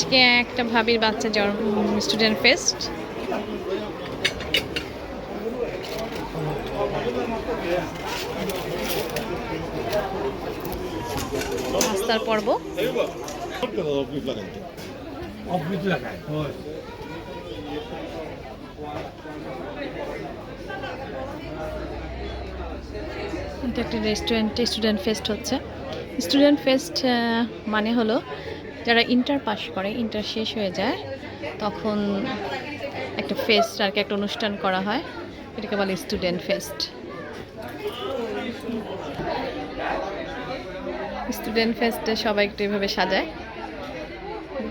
আজকে একটা ভাবির বাচ্চা স্টুডেন্ট ফেস্ট। নাস্তার পর্ব। এটা একটা রেস্টুরেন্টে স্টুডেন্ট ফেস্ট হচ্ছে। স্টুডেন্ট ফেস্ট মানে হলো যারা ইন্টার পাস করে, ইন্টার শেষ হয়ে যায়, তখন একটা ফেস্ট আর কি, একটা অনুষ্ঠান করা হয়, এটাকে বলে স্টুডেন্ট ফেস্ট। স্টুডেন্ট ফেস্টে সবাই একটু এভাবে সাজায়,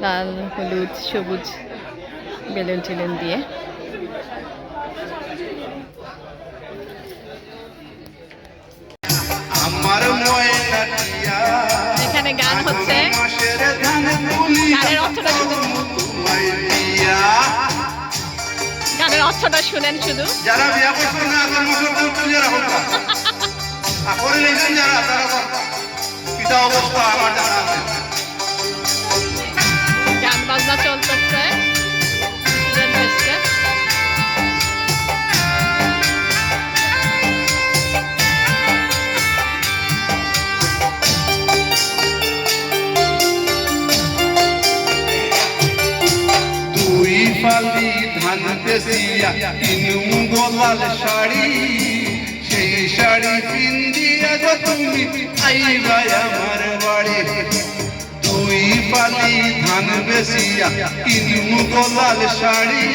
লাল হলুদ সবুজ বেলুন টেলুন দিয়ে। এখানে গান হচ্ছে, গানের অর্থটা শুনুন, গানের অর্থটা শুনেন শুধু। যারা বিয়া করছেন না তাদের মুখের তুলে রাখুন, আপনি লিখেন যারা তারা পিতা অবস্থা আমার জানা আছে। গান বাজনা চলতেছে স্টুডেন্ট ফেস্টে। ফালি ধান বেসিয়া তিন গোলাল শাড়ি, সেই শাড়ি পিন্দিয়া যা তুমি আইবা আমার বাড়ি। তুই ফালি ধান বেসিয়া তিন গোলাল শাড়ি,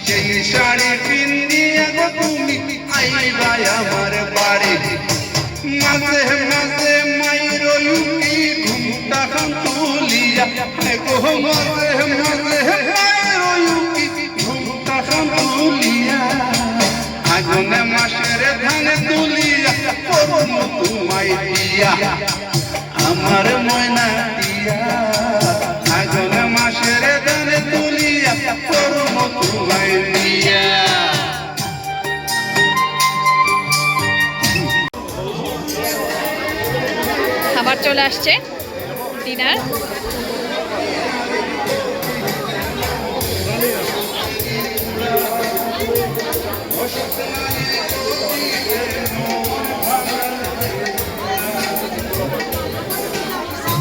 সেই শাড়ি পিন্দিয়া যা তুমি আইবা আমার বাড়ি। মাঝে মাঝে মায়ের ঘুমটা খান তুলিয়া গো, মাঝে মাঝে আগুনে মাসের ধান তুলিয়া করম তোমায় দিয়া, আমার ময়না দিয়া। আগুনে মাসের ধান তুলিয়া করম তোমায় দিয়া। খাবার চলে আসছে, ডিনার।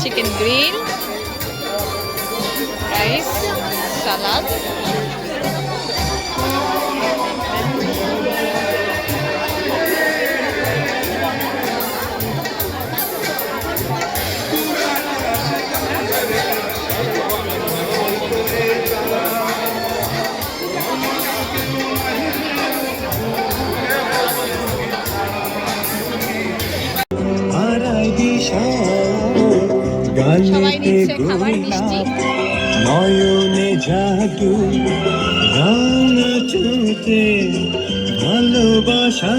চিকেন গ্রিল, রাইস, সালাদ, সবাই নিচ্ছে খাবার, মিষ্টি। নয়নে জাদু রাঙা চোখে ভালোবাসা,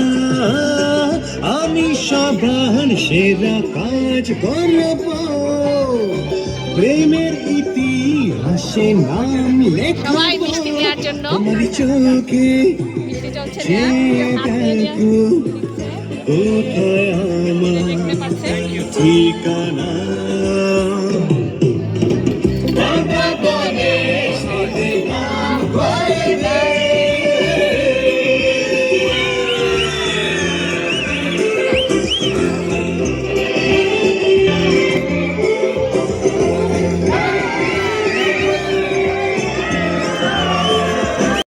আমি সবার সেরা কাজ করব, প্রেমের ইতিহাসে নাম লেখব। সবাই মিষ্টি দেওয়ার জন্য তোমার চোখে মিষ্টি চলছে, কোথায় আমার ঠিকানা।